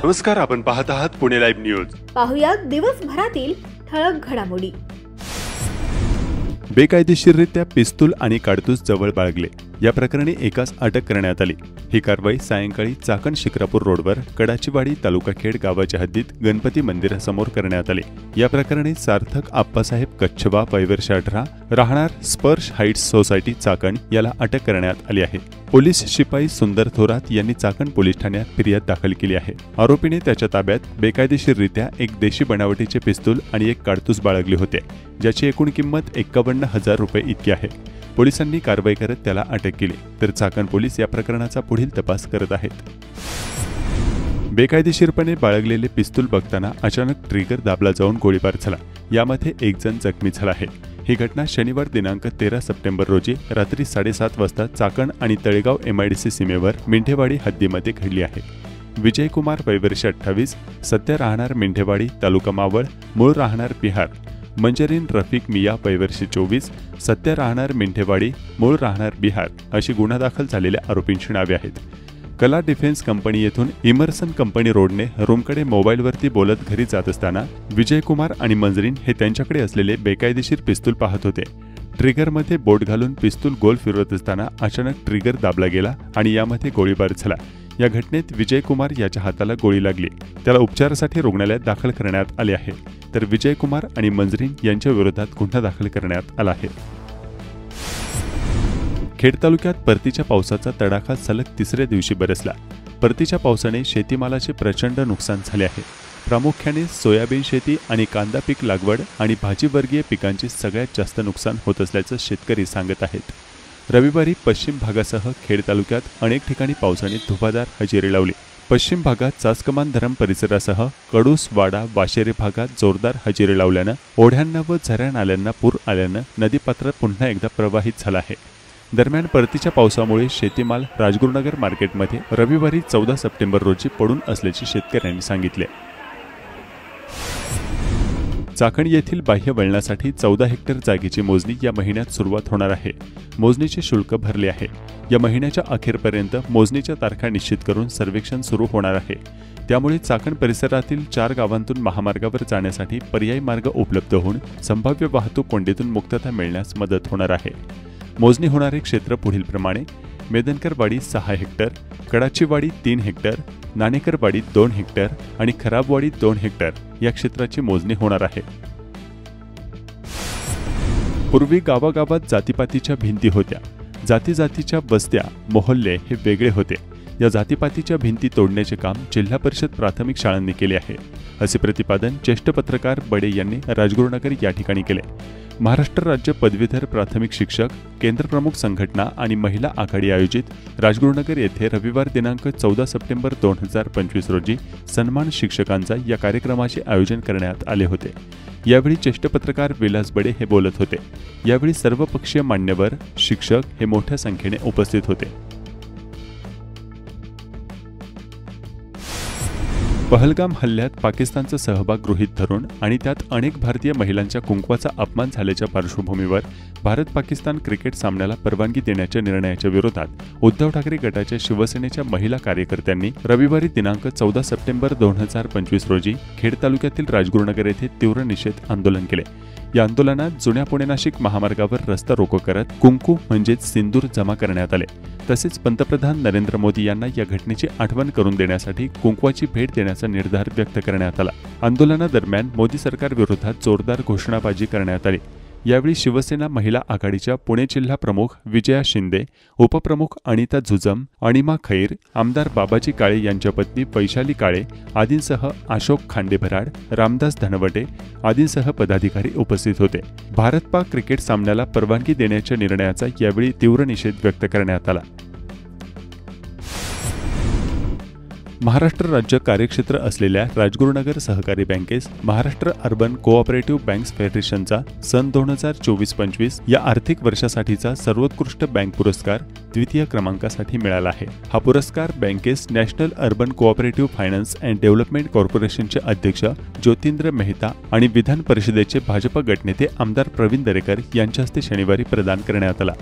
नमस्कार, आपण पाहत आहात पुणे लाईव्ह न्यूज। पाहुयात दिवसभरातील ठळक घडामोडी। बेकायदेशीररित्या पिस्तूल आणि काडतूस जवळ बाळगले या प्रकरणी एकास अटक करण्यात आली। ही कारवाई सायंकाळी चाकण शिक्रापूर रोडवर कडाचीवाडी तालुका खेड गावाच्या हद्दीत गणपती मंदिरासमोर करण्यात आली। या प्रकरणी सार्थक आप्पासाहेब कच्छवा वय वर्ष 18 राहणार स्पर्श हाइट्स सोसायटी चाकण याला अटक करण्यात आली आहे। पोलीस शिपाई सुंदर थोरात यांनी चाकण पोलीस ठाण्यात फिर्याद दाखल केली आहे। आरोपीने त्याच्या ताब्यात बेकायदेशीररित्या एक देशी बनावटीचे पिस्तूल आणि एक काडतूस बाळगले होते, ज्याची एकूण किंमत 51,000 रुपये इतकी आहे। पोलिसांनी कारवाई करत त्याला अटक केली, तर चाकण पोलीस या प्रकरणाचा पुढील तपास करत आहेत। बेकायदेशीरपणे बाळगलेले पिस्तूल बघताना अचानक ट्रिगर दाबला जाऊन गोळीबार झाला। यामध्ये एक जण जखमी झाला आहे। ही घटना शनिवार दिनांक 13 सप्टेंबर रोजी रात्री 7:30 वाजता चाकण आणि तळेगाव MIDC सीमेवर मिंठेवाडी हद्दीमध्ये घडली आहे। विजय कुमार वय वर्ष 28 सध्या राहणार मिंठेवाडी तालुका मावळ मूळ राहणार बिहार, मंजरीन रफिक मिया वय वर्ष 24 सध्या राहणार मिंठेवाडी मूळ राहणार बिहार अशी गुन्हा दाखल झालेल्या आरोपींची नावे आहेत। कला डिफेन्स कंपनी येथून इमर्सन कंपनी रोडने रूमकडे मोबाईलवरती बोलत घरी जात असताना विजय कुमार आणि मंजरीन हे त्यांच्याकडे असलेले बेकायदेशीर पिस्तूल पाहत होते। ट्रिगरमध्ये बोट घालून पिस्तूल गोल फिरवत असताना अचानक ट्रिगर दाबला गेला आणि यामध्ये गोळीबार झाला। या घटनेत विजय कुमार याच्या हाताला गोळी लागली, त्याला उपचारासाठी रुग्णालयात दाखल करण्यात आले आहे, तर विजय कुमार आणि मंजरीन यांच्या विरोधात गुन्हा दाखल करण्यात आला आहे। खेड तालुक्यात परतीच्या पावसाचा तडाखा सलग तिसऱ्या दिवशी बरसला। परतीच्या पावसाने शेतीमालाचे प्रचंड नुकसान झाले आहे। प्रामुख्याने सोयाबीन शेती आणि कांदा पीक लागवड आणि भाजीवर्गीय पिकांचे सगळ्यात जास्त नुकसान होत असल्याचं शेतकरी सांगत आहेत। रविवारी पश्चिम भागासह खेड तालुक्यात अनेक ठिकाणी पावसाने धुव्वाधार हजेरी लावली। पश्चिम भागात चासकमान धरण परिसरासह कडूस वाडा वाशेरे भागात जोरदार हजेरी लावल्यानं ओढ्यांना व झऱ्या नाल्यांना पूर आल्यानं नदीपात्र पुन्हा एकदा प्रवाहित झाला आहे। दरम्यान परतीच्या पावसामुळे शेतीमाल राजगुरुनगर मार्केटमध्ये रविवारी 14 सप्टेंबर रोजी पडून असल्याचे शेतकऱ्यांनी सांगितले। चाकण येथील बाह्य वळणासाठी 14 हेक्टर जागेची मोजणी या महिन्यात सुरुवात होणार आहे। मोजणीचे शुल्क भरले आहे। या महिन्याच्या अखेरपर्यंत मोजणीच्या तारखा निश्चित करून सर्वेक्षण सुरू होणार आहे। त्यामुळे चाकण परिसरातील 4 गावांतून महामार्गावर जाण्यासाठी पर्यायी मार्ग उपलब्ध होऊन संभाव्य वाहतूक कोंडीतून मुक्तता मिळण्यास मदत होणार आहे। मोजणी होणारे क्षेत्र पुढीलप्रमाणे: मेदनकरवाडी 6 हेक्टर, कडाचीवाडी 3 हेक्टर, नाणेकरवाडी 2 हेक्टर आणि खराबवाडी 2 हेक्टर या क्षेत्राची मोजणी होणार आहे। पूर्वी गावागावात जातीपातीच्या भिंती होत्या। जातीच्या वस्त्या मोहल्ले हे वेगळे होते। या जातीपातीच्या भिंती तोडण्याचे काम जिल्हा परिषद प्राथमिक शाळांनी केले आहे, असे प्रतिपादन ज्येष्ठ पत्रकार बडे यांनी राजगुरुनगर या ठिकाणी केले। महाराष्ट्र राज्य पदवीधर प्राथमिक शिक्षक केंद्र प्रमुख संघटना आणि महिला आघाडी आयोजित राजगुरुनगर येथे रविवार दिनांक 14 सप्टेंबर 2025 रोजी सन्मान शिक्षकांचा या कार्यक्रमाचे आयोजन करण्यात आले होते। यावेळी ज्येष्ठ पत्रकार विलास बडे हे बोलत होते। यावेळी सर्वपक्षीय मान्यवर शिक्षक हे मोठ्या संख्येने उपस्थित होते। पहलगाम हल्ल्यात पाकिस्तानचा सहभाग गृहीत धरून आणि त्यात अनेक भारतीय महिलांच्या कुंकवाचा अपमान झाल्याच्या पार्श्वभूमीवर भारत-पाकिस्तान क्रिकेट सामन्याला परवानगी देण्याच्या निर्णयाच्या विरोधात उद्धव ठाकरे गटाच्या शिवसेनेच्या महिला कार्यकर्त्यांनी रविवारी दिनांक 14 सप्टेंबर 2025 रोजी खेड तालुक्यातील राजगुरुनगर येथे तीव्र निषेध आंदोलन केले। या आंदोलनात जुन्या पुणे नाशिक महामार्गावर रस्ता रोको करत कुंकू म्हणजेच सिंदूर जमा करण्यात आले। तसेच पंतप्रधान नरेंद्र मोदी यांना या घटनेची आठवण करून देण्यासाठी कुंकवाची भेट देण्याचा निर्धार व्यक्त करण्यात आला। आंदोलनादरम्यान मोदी सरकार विरोधात जोरदार घोषणाबाजी करण्यात आली। यावेळी शिवसेना महिला आघाडीच्या पुणे जिल्हा प्रमुख विजया शिंदे, उपप्रमुख अनिता झुजम, अनिमा खैर, आमदार बाबाजी काळे यांच्या पत्नी वैशाली काळे आदींसह अशोक खांडेभराड, रामदास धनवटे आदींसह पदाधिकारी उपस्थित होते। भारत-पाक क्रिकेट सामन्याला परवानगी देण्याच्या निर्णयाचा यावेळी तीव्र निषेध व्यक्त करण्यात आला। महाराष्ट्र राज्य कार्यक्षेत्र असलेल्या राजगुरुनगर सहकारी बँकेस महाराष्ट्र अर्बन कोऑपरेटिव्ह बँक्स फेडरेशनचा सन 2024-25 या आर्थिक वर्षासाठीचा सर्वोत्कृष्ट बँक पुरस्कार द्वितीय क्रमांकासाठी मिळाला आहे। हा पुरस्कार बँकेस national urban cooperative finance and development कॉर्पोरेशनचे अध्यक्ष ज्योतिंद्र मेहता आणि विधान परिषदेचे भाजप गटनेते आमदार प्रवीण दरेकर यांच्या हस्ते शनिवारी प्रदान करण्यात आला।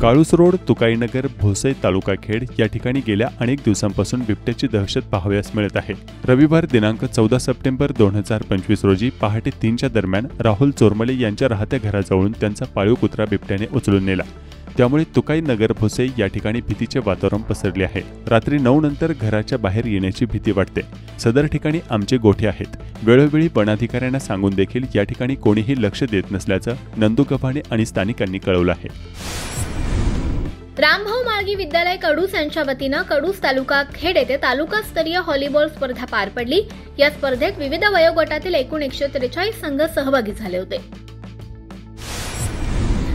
काळूस रोड, तुकाईनगर, भोसई तालुका खेड या ठिकाणी गेल्या अनेक दिवसांपासून बिबट्याची दहशत पाहावयास मिळत आहे. रविवार दिनांक 14 सप्टेंबर 2025 रोजी पहाटे 3च्या दरम्यान राहुल चोरमले यांच्या राहत्या घराजवळून त्यांचा पाळीव कुत्रा बिबट्याने उचलून नेला. त्यामुळे तुकाईनगर, भोसई या ठिकाणी भीतीचे वातावरण पसरले आहे. रात्री 9 नंतर घराच्या बाहेर येण्याची भीती वाटते. सदर ठिकाणी आमचे गोठे आहेत. वेळोवेळी वनाधिकाऱ्यांना सांगून देखील या ठिकाणी कोणीही लक्ष देत नसल्याचं नंदू गव्हाणे आणि स्थानिकांनी कळवलं आहे. रामभाऊ माळगी विद्यालय कडूस यांच्या वतीनं कडूस तालुका खेड येथे तालुकास्तरीय व्हॉलीबॉल स्पर्धा पार पडली. या स्पर्धेत विविध वयोगटातील एकूण 143 संघ सहभागी झाले होते.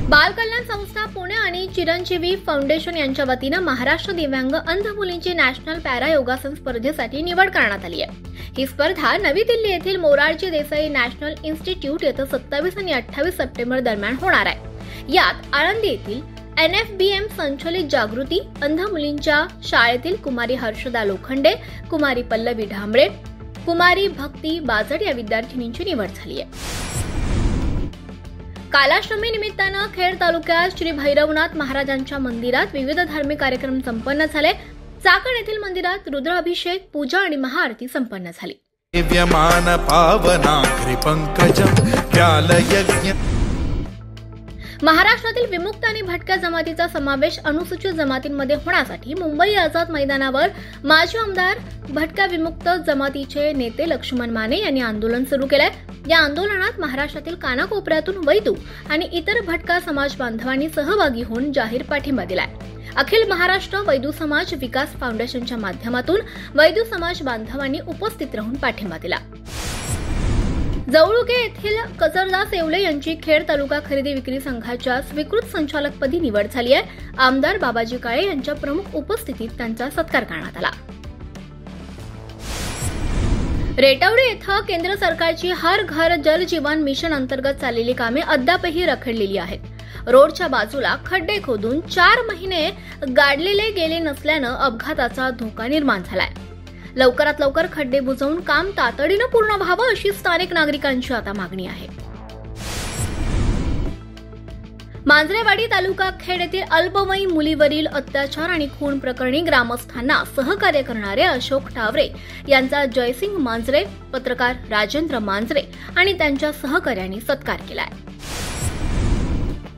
बाल कल्याण संस्था पुणे आणि चिरंजीवी फाउंडेशन यांच्या वतीनं महाराष्ट्र दिव्यांग अंध मुलींची नॅशनल पॅरा योगासन स्पर्धेसाठी निवड करण्यात आली आहे. ही स्पर्धा नवी दिल्ली येथील मोरारजी देसाई नॅशनल इन्स्टिट्यूट येथे 27 आणि 28 सप्टेंबर दरम्यान होणार आहे. यात आळंदी येथील NFBM संचलित जागृती अंध मुलींच्या शाळेतील कुमारी हर्षदा लोखंडे, कुमारी पल्लवी ढांबळे, कुमारी भक्ती बाजड या विद्यार्थिनींची निवड झाली आहे. कालाष्टमी निमित्तानं खेड तालुक्यात श्री भैरवनाथ महाराजांच्या मंदिरात विविध धार्मिक कार्यक्रम संपन्न झाले. चाकण येथील मंदिरात रुद्राभिषेक, पूजा आणि महाआरती संपन्न झाली. दिव्यमान पावनाग्रि पंकजं व्यालयज्ञ. महाराष्ट्रातील विमुक्त आणि भटक्या जमातीचा समावेश अनुसूचित जमातींमध्ये होण्यासाठी मुंबई आझाद मैदानावर माजी आमदार भटक्या विमुक्त जमातीचे नेते लक्ष्मण माने यांनी आंदोलन सुरू केलंय. या आंदोलनात महाराष्ट्रातील कानाकोपऱ्यातून वैदू आणि इतर भटका समाज बांधवांनी सहभागी होऊन जाहीर पाठिंबा दिलाय. अखिल महाराष्ट्र वैदू समाज विकास फाउंडेशनच्या माध्यमातून वैदू समाज बांधवांनी उपस्थित राहून पाठिंबा दिला. जवळुके येथील कचरदास येवले यांची खेड तालुका खरेदी विक्री संघाच्या स्वीकृत संचालकपदी निवड झाली आहे. आमदार बाबाजी काळे यांच्या प्रमुख उपस्थितीत त्यांचा सत्कार करण्यात आला. रेटावडे येथे केंद्र सरकारची हर घर जल जीवन मिशन अंतर्गत चाललेली कामे अद्यापही रखडलेली आहेत. रोडच्या बाजूला खड्डे खोदून 4 महिने गाडलेले गेले नसल्यानं अपघाताचा धोका निर्माण झालाय. लवकरात लवकर खड्डे बुजवून काम तातडीनं पूर्ण व्हावं अशी स्थानिक नागरिकांची आता मागणी आहे. मांजरेवाडी तालुका खेड येथील अल्पवयीन मुलीवरील अत्याचार आणि खून प्रकरणी ग्रामस्थांना सहकार्य करणारे अशोक टावरे यांचा जयसिंग मांजरे, पत्रकार राजेंद्र मांजरे आणि त्यांच्या सहकार्यांनी सत्कार केलाय.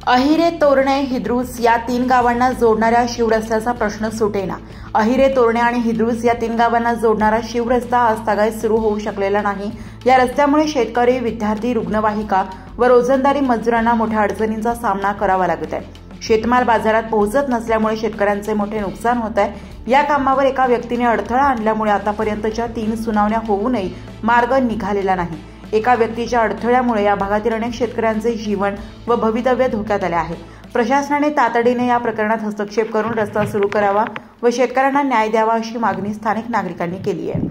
अहिरे, तोरणे, हिद्रूस या 3 गावांना जोडणाऱ्या शिवरस्त्याचा प्रश्न सुटेना. अहिरे, तोरणे आणि हिद्रूस या 3 गावांना जोडणारा शिवरस्ता आजतागायत सुरू होऊ शकलेला नाही. या रस्त्यामुळे शेतकरी, विद्यार्थी, रुग्णवाहिका व रोजंदारी मजुरांना मोठ्या अडचणींचा सामना करावा लागत आहे. शेतमाल बाजारात पोहोचत नसल्यामुळे शेतकऱ्यांचे मोठे नुकसान होत आहे. या कामावर एका व्यक्तीने अडथळा आणल्यामुळे आतापर्यंतच्या 3 सुनावण्या होऊनही मार्ग निघालेला नाही. एका व्यक्तीच्या अडथळ्यामुळे या भागातील अनेक शेतकऱ्यांचे जीवन व भवितव्य धोक्यात आले आहे. प्रशासनाने तातडीने या प्रकरणात हस्तक्षेप करून रस्ता सुरू करावा व शेतकऱ्यांना न्याय द्यावा अशी मागणी स्थानिक नागरिकांनी केली आहे.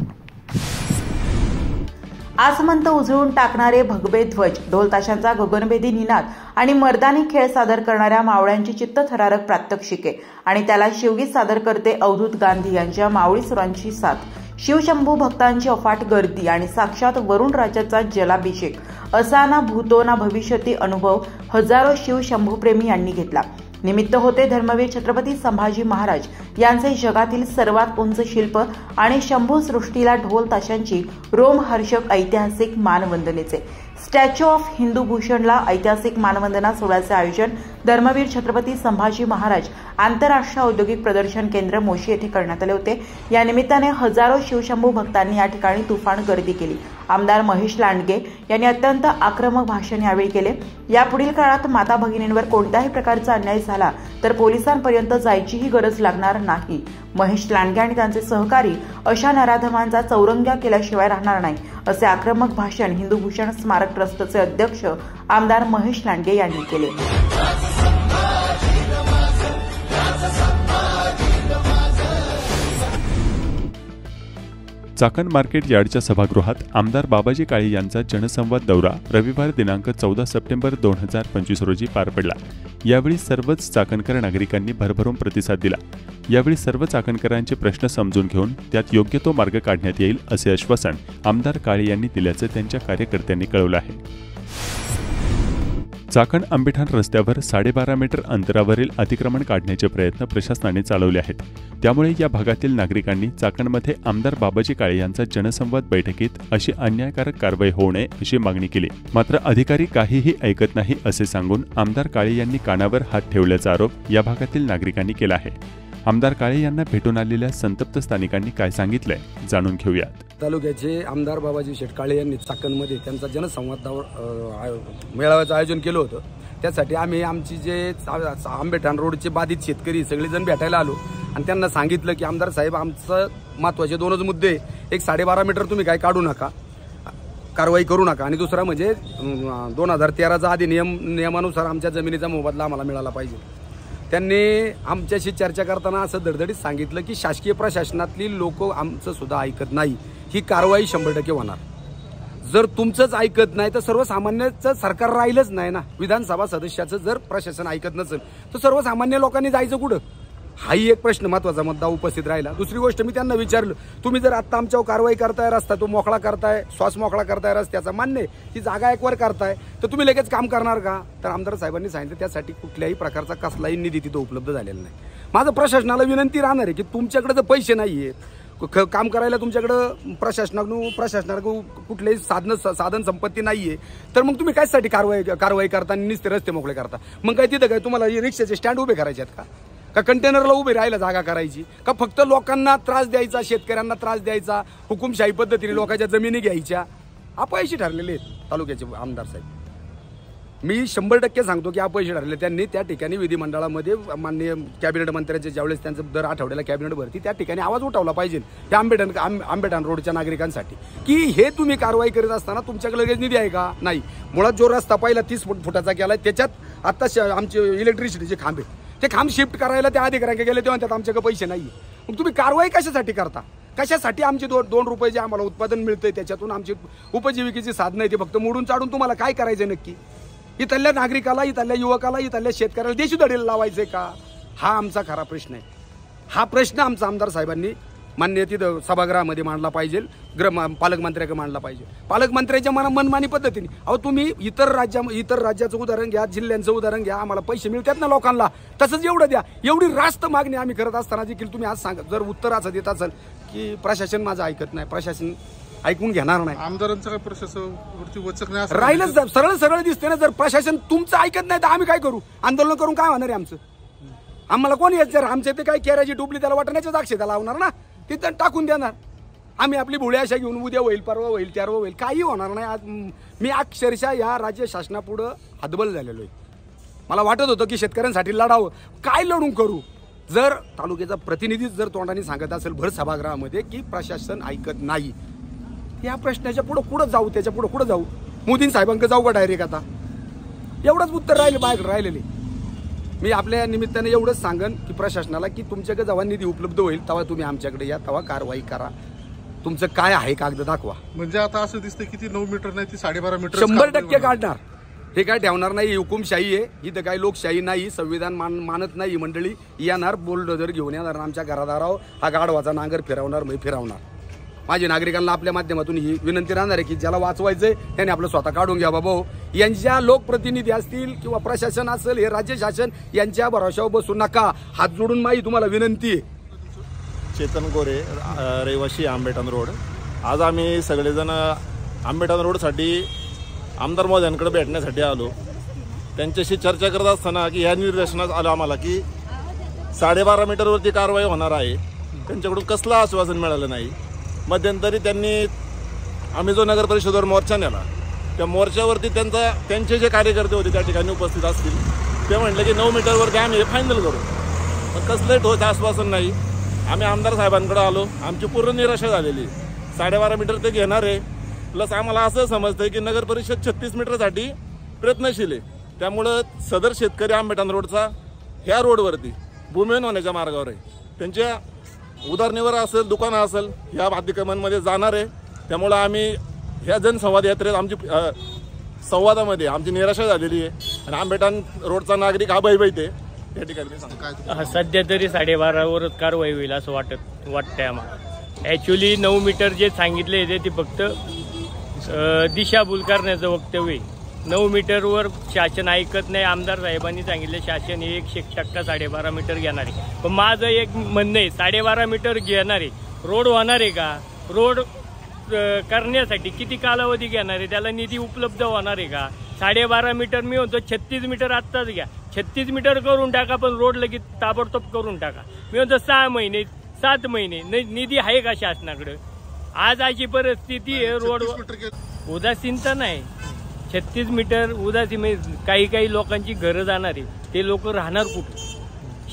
आसमंत उजळून टाकणारे भगवे ध्वज, ढोल ताशांचा गगनभेदी निनाद आणि मर्दानी खेळ सादर करणाऱ्या मावळ्यांची चित्तथरारक प्रात्यक्षिके आणि त्याला शिवगीत सादर करते अवधूत गांधी यांच्या मावळी सुरांची साथ, शिवशंभू भक्तांची अफाट गर्दी आणि साक्षात वरुण राजाचा जलाभिषेक असा ना भूतो ना भविष्यती अनुभव हजारो शिवशंभूप्रेमी यांनी घेतला. निमित्त होते धर्मवीर छत्रपती संभाजी महाराज यांचे जगातील सर्वात उंच शिल्प आणि शंभू सृष्टीला ढोल ताशांची रोमहर्षक ऐतिहासिक मानवंदनेचे. स्टॅच्यू ऑफ हिंदू भूषणला ऐतिहासिक मानवंदना सोहळ्याचे आयोजन धर्मवीर छत्रपती संभाजी महाराज आंतरराष्ट्रीय औद्योगिक प्रदर्शन केंद्र मोशी येथे करण्यात आले होते. या निमित्ताने हजारो शिवशंभू भक्तांनी या ठिकाणी तुफान गर्दी केली. आमदार महेश लांडगे यांनी अत्यंत आक्रमक भाषण यावेळी केले. यापुढील काळात माता भगिनींवर कोणत्याही प्रकारचा अन्याय झाला तर पोलिसांपर्यंत जायचीही गरज लागणार नाही. महेश लांडगे आणि त्यांचे सहकारी अशा नराधमांचा चौरंग्या केल्याशिवाय राहणार नाही असे आक्रमक भाषण हिंदू भूषण स्मारक ट्रस्टचे अध्यक्ष आमदार महेश लांडगे यांनी केले. चाकण मार्केट यार्डच्या सभागृहात आमदार बाबाजी काळे यांचा जनसंवाद दौरा रविवार दिनांक 14 सप्टेंबर 2025 रोजी पार पडला. यावेळी सर्वच चाकणकर नागरिकांनी भरभरून प्रतिसाद दिला. यावेळी सर्व चाकणकरांचे प्रश्न समजून घेऊन त्यात योग्य तो मार्ग काढण्यात येईल असे आश्वासन आमदार काळे यांनी दिल्याचं त्यांच्या कार्यकर्त्यांनी कळवलं आहे. चाकण आंबेठाण रस्त्यावर 12.5 मीटर अंतरावरील अतिक्रमण काढण्याचे प्रयत्न प्रशासनाने चालवले आहेत। त्यामुळे या भागातील नागरिकांनी चाकणमध्ये आमदार बाबाजी काळे यांचा जनसंवाद बैठकीत अशी अन्यायकारक कारवाई होऊ नये अशी मागणी केली। मात्र अधिकारी काहीही ऐकत नाही असे सांगून आमदार काळे यांनी कानावर हात ठेवल्याचा आरोप या भागातील नागरिकांनी केला आहे। आमदार काळे यांना भेटून आलेल्या संतप्त स्थानिकांनी काय सांगितलंय जाणून घेऊयात। तालुक्याचे आमदार बाबाजी शेठ काळे यांनी चाकणमध्ये त्यांचा जनसंवादावर मेळाव्याचं आयोजन केलं होतं। त्यासाठी आम्ही आमची जे आंबेठाण रोडचे बाधित शेतकरी सगळेजण भेटायला आलो आणि त्यांना सांगितलं की आमदार साहेब, आमचं महत्त्वाचे दोनच मुद्दे, एक 12.5 मीटर तुम्ही काय काढू नका, कारवाई करू नका, आणि दुसरा म्हणजे 2013चा नियमानुसार आमच्या जमिनीचा मोबदला आम्हाला मिळाला पाहिजे। त्यांनी आमच्याशी चर्चा करताना असं धडधडीत सांगितलं की शासकीय प्रशासनातली लोक आमचं सुद्धा ऐकत नाही, ही कारवाई 100% होणार। जर तुमचंच ऐकत नाही तर सर्वसामान्याचं सरकार राहिलंच नाही ना। विधानसभा सदस्याचं जर प्रशासन ऐकत नसेल तर सर्वसामान्य लोकांनी जायचं कुठं, हाही एक प्रश्न महत्त्वाचा मुद्दा उपस्थित राहिला। दुसरी गोष्ट मी त्यांना विचारलं, तुम्ही जर आता आमच्यावर कारवाई करताय, रस्ता तो मोकळा करताय, श्वास मोकळा करताय रस्त्याचा, मान्य आहे, ही जागा एकवर करताय, तर तुम्ही लगेच काम करणार का? तर आमदार साहेबांनी सांगितलं त्यासाठी कुठल्याही प्रकारचा कसलाही निधी तिथं उपलब्ध झालेला नाही। माझं प्रशासनाला विनंती राहणार आहे की तुमच्याकडे जर पैसे नाही आहेत, काम करायला तुमच्याकडं प्रशासनाकडून कुठलेही साधन संपत्ती नाहीये, तर मग तुम्ही कशासाठी कारवाई करता, नुसते रस्ते मोकळे करता? मग काय तिथं काय तुम्हाला रिक्षाचे स्टँड उभे करायचे आहेत का कंटेनरला उभे राहायला जागा करायची का? फक्त लोकांना त्रास द्यायचा, शेतकऱ्यांना त्रास द्यायचा, हुकुमशाही पद्धतीने लोकांच्या जमिनी घ्यायच्या? अपयशी ठरलेले आहेत तालुक्याचे आमदार साहेब। मी 100% सांगतो की अपयशी ठरले। त्यांनी त्या ठिकाणी विधिमंडळामध्ये माननीय कॅबिनेट मंत्र्यांचे ज्यावेळेस त्यांचं दर आठवड्याला कॅबिनेट भरती, त्या ठिकाणी आवाज उठवला पाहिजे त्या आंबेठाण रोडच्या नागरिकांसाठी की हे तुम्ही कारवाई करीत असताना तुमच्याकडे लगेच निधी आहे का? नाही। मुळात जो रस्ता पहिला 30 फुटाचा केला, त्याच्यात आता आमचे इलेक्ट्रिसिटीचे खांबे, ते खांब शिफ्ट करायला त्या अधिकाऱ्यांकडे गेले तेव्हा त्यात आमच्याकडे पैसे नाही। मग तुम्ही कारवाई कशासाठी करता? कशासाठी आमचे 2 रुपये जे आम्हाला उत्पादन मिळतंय त्याच्यातून आमची उपजीविकेची साधनं आहे ते फक्त मोडून चाडून तुम्हाला काय करायचं नक्की? इथल्या नागरिकाला, इथल्या युवकाला, इथल्या शेतकऱ्याला देशोधडीला लावायचंय का? हा आमचा खरा प्रश्न आहे। हा प्रश्न आमचा आमदार साहेबांनी मान्य तिथं सभागृहामध्ये मांडला पाहिजे, पालकमंत्र्याकडे मांडला पाहिजे। पालकमंत्र्याच्या मनमानी पद्धतीने, अहो तुम्ही इतर राज्याचं उदाहरण घ्या, जिल्ह्यांचं उदाहरण घ्या, आम्हाला पैसे मिळतात ना लोकांना, तसंच एवढं द्या। एवढी रास्त मागणी आम्ही करत असताना देखील तुम्ही आज सांगा, जर उत्तर असं देत असाल की प्रशासन माझं ऐकत नाही, प्रशासन ऐकून घेणार नाही, आमदारांचं प्रशासनावरती वचक नाही राहिलंच, सरळ दिसते ना। जर प्रशासन तुमचं ऐकत नाही तर आम्ही काय करू? आंदोलन करून काय होणार आहे आमचं? आम्हाला कोणी जर आमच्या इथे काय केराची टोपली त्याला वाटण्याच्या दाक्षता लावणार ना, तिथं टाकून देणार। आम्ही आपली भोळी आशा घेऊन उद्या होईल, परवा होईल, 13 होईल, काही होणार नाही। आज मी अक्षरशः या राज्य शासनापुढं हतबल झालेलो आहे। मला वाटत होतं की शेतकऱ्यांसाठी लढावं, काय लढून करू? जर तालुक्याचा प्रतिनिधी जर तोंडाने सांगत असेल भर सभागृहामध्ये की प्रशासन ऐकत नाही, या प्रश्नाच्या पुढं जाऊ, त्याच्या पुढं जाऊ, मोदी साहेबांकडे जाऊ का डायरेक्ट? आता एवढंच उत्तर राहिलेले। मी आपल्या निमित्ताने एवढंच सांगन की प्रशासनाला की तुमच्याकडे जेव्हा निधी उपलब्ध होईल तेव्हा तुम्ही आमच्याकडे या, तेव्हा कारवाई करा, तुमचं काय आहे कागद दाखवा। म्हणजे आता असं दिसतं की ती 9 मीटर नाही, ती 12.5 मीटर 100% काढणार, हे काय ठेवणार नाही। हुकुमशाही आहे इथं, काय लोकशाही नाही, संविधान मानत नाही मंडळी। येणार बुलडोझर घेऊन येणार, आमच्या घरादारावर हा गाढवाचा नांगर फिरवणार। माझ्या नागरिकांना आपल्या माध्यमातून ही विनंती राहणार आहे की ज्याला वाचवायचंय त्याने आपलं स्वतः काढून घ्या बाबा। यांच्या लोकप्रतिनिधी असतील किंवा प्रशासन असेल, हे राज्य शासन, यांच्या भरोशावर बसू नका। हात जोडून माझी तुम्हाला विनंती आहे। चेतन गोरे, रहिवासी आंबेठाण रोड। आज आम्ही सगळेजण आंबेठाण रोडसाठी आमदार महोदयांकडे भेटण्यासाठी आलो। त्यांच्याशी चर्चा करत असताना की ह्या निर्देशनात आलं आम्हाला की 12.5 मीटरवरती कारवाई होणार आहे। त्यांच्याकडून कसलं आश्वासन मिळालं नाही। मध्यंतरी आम्ही जो नगर परिषदेवर मोर्चा नेला, त्या मोर्चावरती त्यांचे जे कार्यकर्ते होते त्या ठिकाणी उपस्थित असतील, ते म्हटले की 9 मीटरवरती आम्ही हे फायनल करू, पण कसलंही ठोस आश्वासन नाही। आम्ही आमदार साहेबांकडे आलो, आमची पूर्ण निराशा झालेली। 12.5 मीटर ते घेणार आहे, प्लस आम्हाला असं समजतंय की नगर परिषद 36 मीटरसाठी प्रयत्नशील आहे। त्यामुळं सदर शेतकरी आंबेठाण रोडचा ह्या रोडवरती भूमिहीन होण्याच्या मार्गावर आहे। त्यांच्या उदरनिर्वाह असेल, दुकानं असेल, ह्या अतिक्रमणमध्ये जाणार आहे। त्यामुळं आम्ही ह्या जनसंवाद यात्रेत संवादामध्ये आमची निराशा झालेली आहे आणि आंबेठाण रोडचा नागरिक हा भयभीत आहे। या ठिकाणी सध्या तरी 12.5 कारवाई होईल असं वाटतंय आम्हाला। ॲक्च्युली 9 मीटर जे सांगितले ते फक्त दिशाभूल करण्याचं वक्तव्य आहे। 9 मीटरवर शासन ऐकत नाही. आमदार साहेबांनी सांगितले शासन 100% 12.5 मीटर घेणार आहे. पण माझं एक म्हणणं आहे, 12.5 मीटर घेणार आहे, रोड होणार आहे का? रोड करण्यासाठी किती कालावधी घेणार आहे? त्याला निधी उपलब्ध होणार आहे का? 12.5 मीटर मी म्हणतो 36 मीटर आत्ताच घ्या, 36 मीटर करून टाका, पण रोड लगेच ताबडतोब करून टाका. मी म्हणतो 6 महिने 7 महिने निधी आहे का शासनाकडे? आज अशी परिस्थिती आहे, रोड उदासीनता नाही. 36 मीटर उदासीन, काही लोकांची घरं जाणार आहे, ते लोक राहणार कुठे?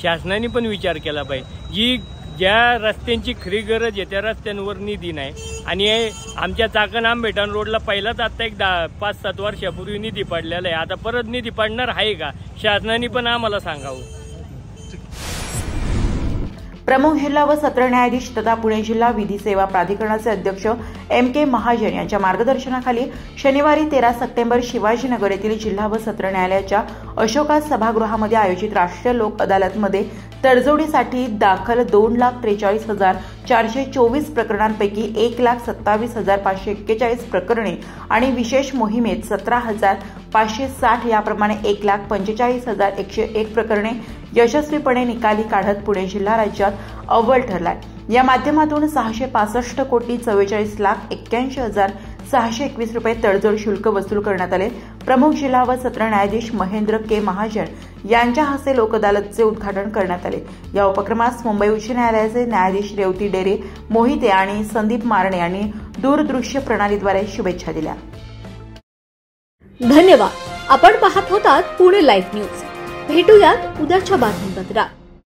शासनाने पण विचार केला पाहिजे. ज्या रस्त्यांची खरी गरज आहे त्या रस्त्यांवर निधी नाही. आणि आमच्या चाकण आंबेठाण रोडला पहिलाच आता एक 5-7 वर्षापूर्वी निधी पडलेला आहे. आता परत निधी पडणार आहे का? शासनाने पण आम्हाला सांगावं. प्रमुख जिल्हा व सत्र न्यायाधीश तथा पुणे जिल्हा विधी सेवा प्राधिकरणाचे अध्यक्ष MK महाजन यांच्या मार्गदर्शनाखाली शनिवारी 13 सप्टेंबर शिवाजीनगर येथील जिल्हा व सत्र न्यायालयाच्या अशोका सभागृहामध्ये आयोजित राष्ट्रीय लोक अदालतमध्ये तडजोडीसाठी दाखल 2,43,424 प्रकरणांपैकी 1,27,541 प्रकरणे आणि विशेष मोहिमेत 17,560 याप्रमाणे 1,45,101 प्रकरणे यशस्वीपणे निकाली काढत पुणे जिल्हा राज्यात अव्वल ठरलाय. या माध्यमातून 665 कोटी 44,81,621 रुपये तडजोड शुल्क वसूल करण्यात आले. प्रमुख जिल्हा व सत्र न्यायाधीश महेंद्र के महाजन यांच्या हस्ते लोक अदालतचे उद्घाटन करण्यात आले. या उपक्रमास मुंबई उच्च न्यायालयाचे न्यायाधीश रेवती डेरे मोहिते आणि संदीप मारणे यांनी दूरदृश्य प्रणालीद्वारे शुभेच्छा दिल्या. धन्यवाद. आपण पाहत होतात पुणे लाईव्ह न्यूज. भेटूयात उद्याच्या बातमीपत्रात.